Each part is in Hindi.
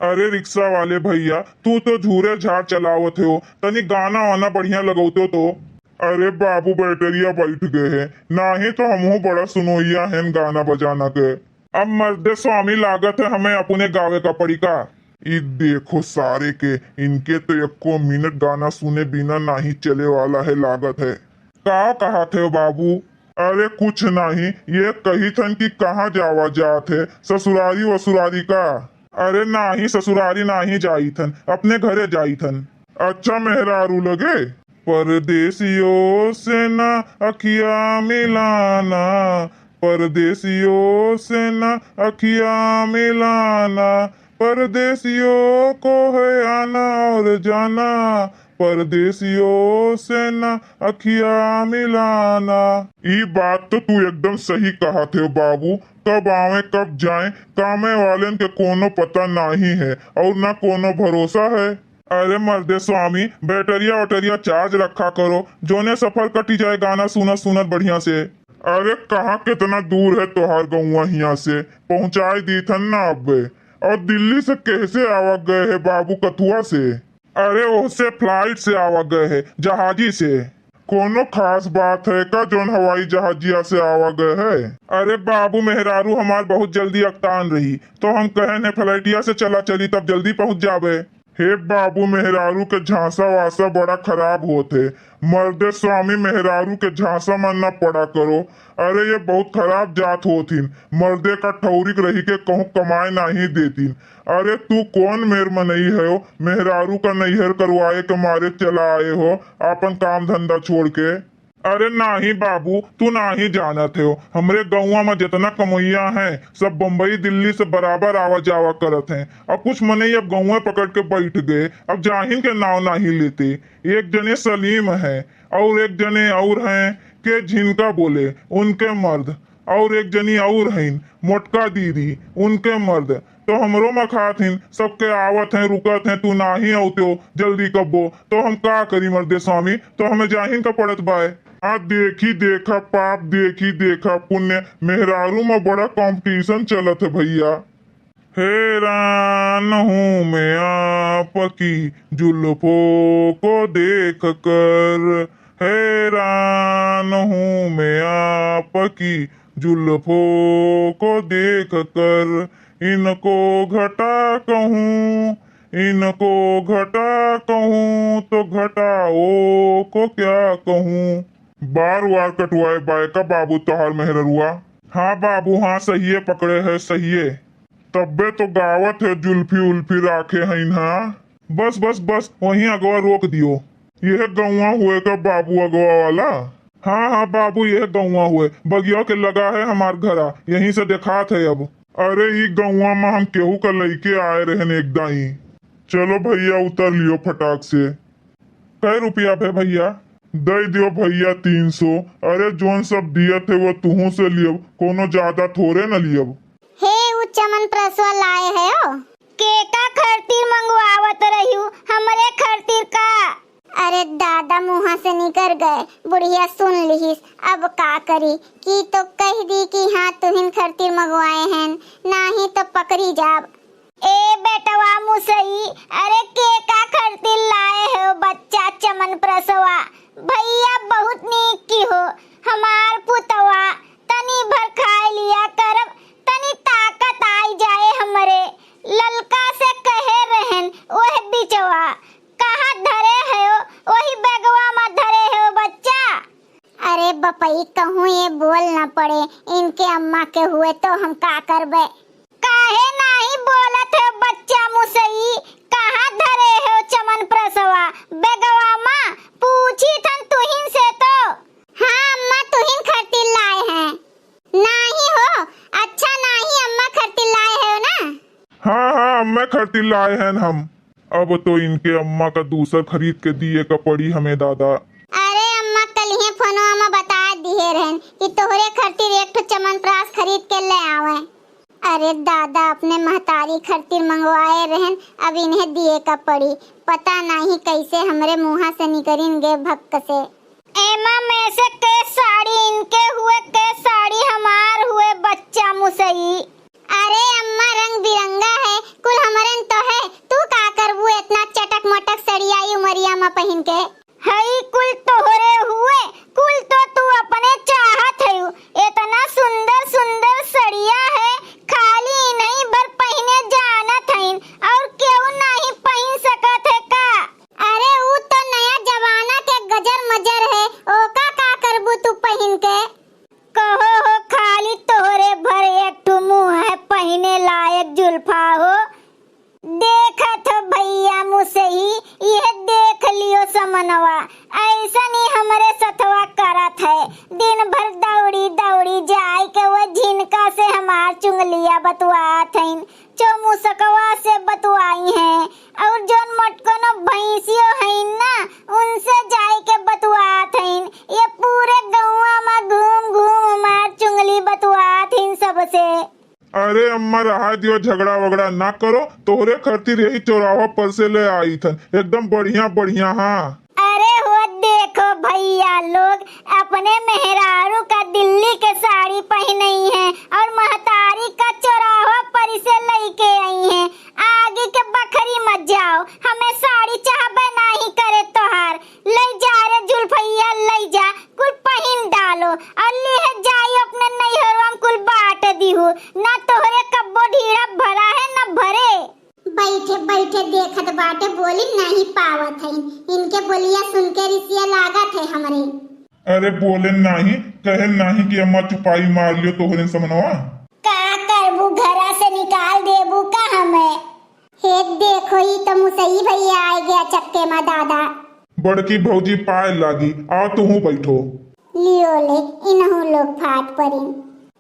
अरे रिक्शा वाले भैया, तू तो झूरे झाड़ चलावत हो, तनी गाना वाना बढ़िया लगौतो तो। अरे बाबू बैटरिया बैठ गए है, नाही तो हमहू बड़ा सुनोइया है गाना बजाना के। अब मर्दे स्वामी लागत है हमें अपने गावे का पड़ी का। ई देखो सारे के, इनके तो एको मिनट गाना सुने बिना नहीं चले वाला है लागत है। का कहा थे बाबू? अरे कुछ नहीं, ये कही थन कि कहाँ जावा जात है, ससुरारी वसुरारी का। अरे नाही ससुरारी नाही जाई थन, अपने घरे जाई थन। अच्छा मेहरारू लगे। परदेसियों से ना अखिया मिलाना, परदेसियों से ना अखिया मिलाना, परदेसियों को है आना और जाना, परदेसियों से ना अखिया मिलाना। ये बात तो तू एकदम सही कहा थे बाबू। कब आवे कब जाए, कामे वाले के कोनो पता नहीं है और ना कोनो भरोसा है। अरे मर्दे स्वामी, बैटरिया वटरिया चार्ज रखा करो, जोने सफर कटी जाए गाना सुनत सुनत बढ़िया से। अरे कहाँ कितना दूर है तोहार गौवा यहाँ से, पहुँचाई दी थन ना अब। और दिल्ली से कैसे आवा गए है बाबू, कथुआ से? अरे उससे फ्लाइट से आवा गए है, जहाजी से। कोनो खास बात है का जोन हवाई जहाजिया से आवा गए है? अरे बाबू मेहरारू हमार बहुत जल्दी अकतान रही, तो हम कहे ने फ्लाइटिया से चला चली तब जल्दी पहुंच जावे। हे बाबू मेहरारू के झांसा वासा बड़ा खराब होते, मर्दे स्वामी मेहरारू के झांसा मन न पड़ा करो। अरे ये बहुत खराब जात होतीन, मर्दे का ठौरिक रही के कहूँ कमाए नहीं देतीन। अरे तू कौन मेर मनई है, मेहरारू का नैहर करवाए के मारे चला आए हो आपन काम धंधा छोड़ के। अरे नाही बाबू, तू नाही जानत हो, हमरे गौवा में जितना कमैया हैं सब बम्बई दिल्ली से बराबर आवा जावा करत हैं। अब कुछ मनई अब गौवा पकड़ के बैठ गए, अब जाहिन के नाव नहीं लेते। एक जने सलीम है और एक जने और हैं के झिनका बोले, उनके मर्द। और एक जनी और हैं मोटका दीदी, उनके मर्द। तो हमरो मखाथिन सबके आवत हैं रुकत हैं, तू नाही औते हो जल्दी कब्बो, तो हम का करी मर्दे स्वामी, तो हमें जाहिन का पड़त बाय। हाँ देखी देखा पाप, देखी देखा पुण्य, मेहरारू में बड़ा कंपटीशन चलत है भैया। हैरान हूँ मैं आपकी जुल्फों को देख कर, हैरान हूँ मैं आपकी जुल्फों को देख कर, इनको घटा कहूँ, इनको घटा कहूँ तो घटाओ को क्या कहूँ। बार बार कटवाए बाय का बाबू तोहार मेहररुआ? हाँ बाबू हाँ, सही है पकड़े है, सही है। तब्बे तो गावत है जुल्फी उल्फी राखे हैं इन्हा। बस बस बस वहीं अगवा रोक दियो। यह गौवा हुए का बाबू अगवा वाला? हाँ हाँ बाबू यह गौवा हुए, बगिया के लगा है हमार घरा, यहीं से दिखात है अब। अरे ई गौवा में हम केहू का लइके आए रहे एकदा ही। चलो भैया उतर लियो फटाक से। कै रुपया पे भैया? दे दियो भैया 300। अरे जोन सब दिया थे वो तुहू से लियब, कोनो ज्यादा थोड़े न लियब। हे उ चमन प्रसवा लाए है ओ केका खरतीर मंगवावत रही हमरे खरतीर का। अरे दादा मुँह से निकल गए, बुढ़िया सुन लिहिस, अब का करी की तो कह दी कि हाँ तुहिन खरतीर मंगवाए हैं, नाही तो पकड़ी जाब। ए बेटवा मुसई, अरे केका खरतीर लाए हो बच्चा चमन प्रसवा, भैया बहुत नीक की हो, हमार पुतवा तनी भर खाए लिया करब, तनी ताकत आई जाए हमरे। ललका से कहे रहन वह बिचवा, कहाँ धरे है वही बेगवा में धरे है बच्चा। अरे बपई कहूँ ये बोल न पड़े, इनके अम्मा के हुए तो हम का करबे। काहे नहीं बोलत है बच्चा मुसई, कहाँ धरे है चमन प्रसवा, बेगवा माँ पूछी थन तुहिन से तो। हाँ अम्मा तुहिन खरतीर लाए हैं। नहीं हो, अच्छा नहीं अम्मा खरतीर लाए है ना? हाँ हाँ अम्मा खरतीर लाए हैं हम। अब तो इनके अम्मा का दूसर खरीद के दिए का पड़ी हमें दादा। अरे अम्मा कल ही फोनवा में बता दिए रहन कि तोहरे खरतीर एक ठो चमनप्रास खरीद के ले आवे। अरे दादा अपने महतारी खरतीर मंगवाए रहन, अब इन्हें दिए का पड़ी, पता नहीं कैसे हमरे मुँह से निकलिन गे भक्क से। एमा में से के साड़ी इनके हुए, के साड़ी हमार हुए बच्चा मुसई। अरे अम्मा रंग बिरंगा है, कुल हमरन तो है समनवा ऐसा नहीं हमारे सथवा करत है। दिन भर दौड़ी दौड़ी जाए के वो झिनका से हमार चुंगलिया बतवात हैं, चौमुसकवा से बतवाई हैं, और जोन मटकनो भैंसियो हैं ना उनसे जाए के बतवात हैं। ये पूरे गौवा में घूम घूम हमार चुंगली बतवात हैं सबसे। अरे अम्मा रहा दियो, झगड़ा वगड़ा ना करो, तोहरे खातिर यही चौराहा पर से ले आई थन, एकदम बढ़िया बढ़िया। हाँ अरे वो देखो भैया लोग अपने मेहरारू का दिल्ली के साड़ी पहनी है और महतारी का चौराहा पर से लेके आई है। आगे के बखरी मत जाओ, हमें साड़ी चाहबे नहीं करे तोहार, ले जा रे जुल्फैया ले जा, कुल पहन डालो और ले जाई अपने नैहरवा में कुल बांट दीहू, ना तोहरे कब्बो ढीड़ा भरा है ना भरे। बैठे बैठे देखत बाटे बोली नहीं पावत है, इनके बोलिया सुन के रिसिया लागत है हमरे। अरे बोले नहीं, कहे नहीं कि अम्मा चुपाई मार लियो तोहरे समनवा। का करबू, घरा से निकाल देबू का हमें। हे देखो ही तो मुसई भैया आ गया चक्के में दादा। बड़की भौजी पाए लागी, आओ तुहू बैठो। लियो ले इनहू लोग फाट पड़ी।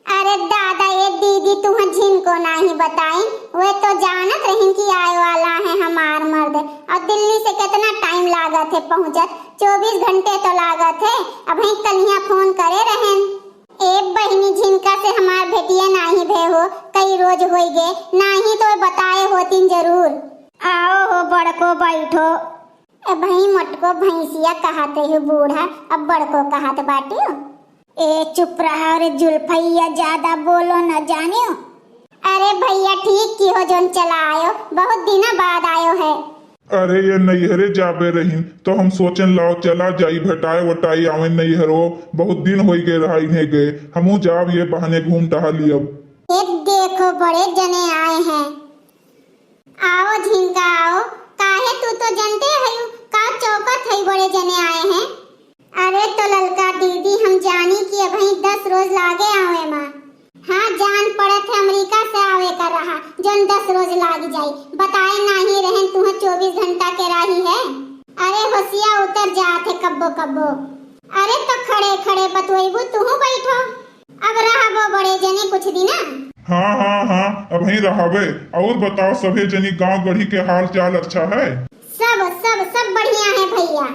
अरे दादा ये दीदी तुम्हें जिनको नहीं बताई, वे तो जानत रही कि आए वाला है हमार मर्द, और दिल्ली से कितना टाइम लागत है पहुँचत, 24 घंटे तो लागत है। अब ही कलिया फोन करे रहें। एक बहनी जिनका से हमार भेटिया नहीं भे हो, कई रोज हो गए नहीं तो बताए होती जरूर। आओ हो बड़को बैठो। भाई मटको भैंसिया कहते हो बूढ़ा, अब बड़को कहत बाटियो। ए चुप रहा रे जुल्फैया, ज्यादा बोलो न जानियो। अरे भैया ठीक की हो जोन चला आयो, बहुत दिना बाद आयो है। अरे ये नैहरे जाबे रही तो हम सोचन लाओ चला जाई भटाए वटाई आवे नैहरो, बहुत दिन हो गए रहा इन्हें गए, हमू जाब ये बहाने घूम टहल लियब। एक देखो बड़े जने आए हैं। आओ झिंका आओ, काहे तू तो जानते है का चौकत है बड़े जने आए हैं। अरे तो ललका दीदी हम जानी कि अभी 10 रोज लागे आवे माँ। हाँ जान पड़े थे अमेरिका से आवे कर रहा, जोन 10 रोज लाग जाई, बताए नहीं रहे तुम्हें 24 घंटा के राही है। अरे होशिया उतर जाते कब्बो कब्बो। अरे तो खड़े खड़े बतवेबू तुहू बैठो, अब रहबो बड़े जने कुछ दिना। हाँ हाँ हाँ अब ही रहावे। और बताओ सभे जनी गांव गढ़ी के हाल चाल अच्छा है? सब सब सब बढ़िया है भैया।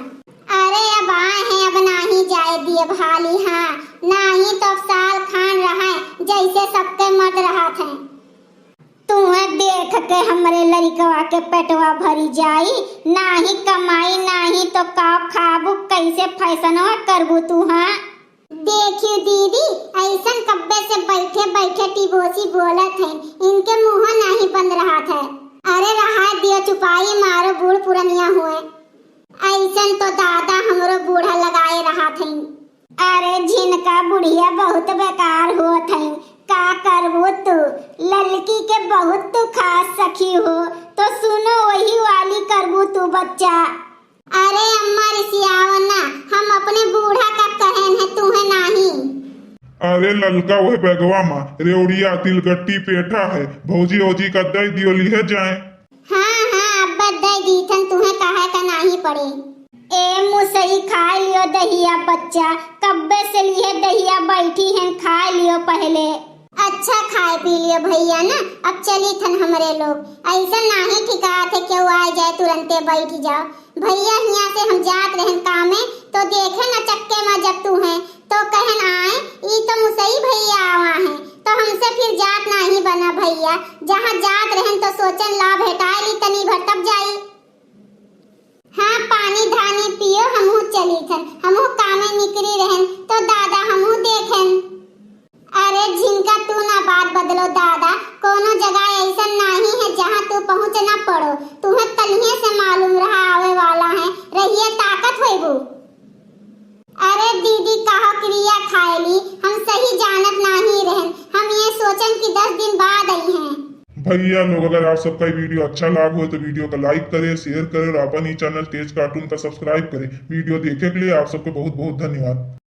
अरे अब आए हैं, अब नहीं जाए दिए भाली। हाँ नहीं तो साल खान रहा है जैसे सबके मत रहा थे। तुम्हें देख के हमारे लड़कवा के पेटवा भरी जाई, नहीं कमाई नहीं तो का खाबू, कैसे फैसनवा करबू तू। हाँ देखियो दीदी ऐसन कब्बे से बैठे बैठे टिबोसी बोलत है, इनके मुंह नहीं बंद रहा था। अरे रहा दियो चुपाई मारो, बूढ़ पुरनिया हुए ऐसन तो दादा हमरो बूढ़ा लगाए रहा थे। अरे जिनका बुढ़िया बहुत बेकार हुआ थे, का करबो तू, ललकी के बहुत तू खास सखी हो तो सुनो वही वाली करबू तू बच्चा। अरे अम्मा रिसियाओ ना, हम अपने बूढ़ा का कहन है तुम्हें नहीं। अरे ललका वह बेगवा माँ रेवड़िया तिलगट्टी पेठा है, भौजी ओजी का दई दियो लिहे जाए। हाँ हाँ अब्बा दई दीथन, तुम्हें कहा का नहीं पड़े। ए मुसई खा लियो दहिया बच्चा, कब्बे से लिए दहिया बैठी हैं, खा लियो पहले। अच्छा खाए पी लियो भैया ना, अब चली थन हमरे लोग, ऐसा नहीं ठिका थे क्यों आ जाए तुरंते बैठ जाओ। भैया यहाँ से हम जात रहन कामे तो देखे न चक्के में जब तू है तो कहन आए ई तो मुसई भैया आवा है, तो हमसे फिर जात नहीं बना भैया, जहाँ जात रहन तो सोचन ला भेटाए ली तनी भर तब जाई। हाँ पानी धानी पियो, हमहू चली थन, हमहू कामे निकली रहन तो दादा हमहू देखन। अरे जिनका तू ना बात बदलो दादा, कोनो जगह ऐसा नहीं है जहाँ तू पहुँच ना पड़ो, तुम्हें कलिए से मालूम रहा आवे वाला है, रहिए ताकत होइबू। अरे दीदी कहो क्रिया खाए ली, हम सही जानत नहीं रहन, हम ये सोचन कि 10 दिन बाद आई हैं। भैया लोग अगर आप सबका ये वीडियो अच्छा लगा हो तो वीडियो को लाइक करें, शेयर करें और अपन ही चैनल तेज कार्टून का सब्सक्राइब करें। वीडियो देखने के लिए आप सबको बहुत बहुत धन्यवाद।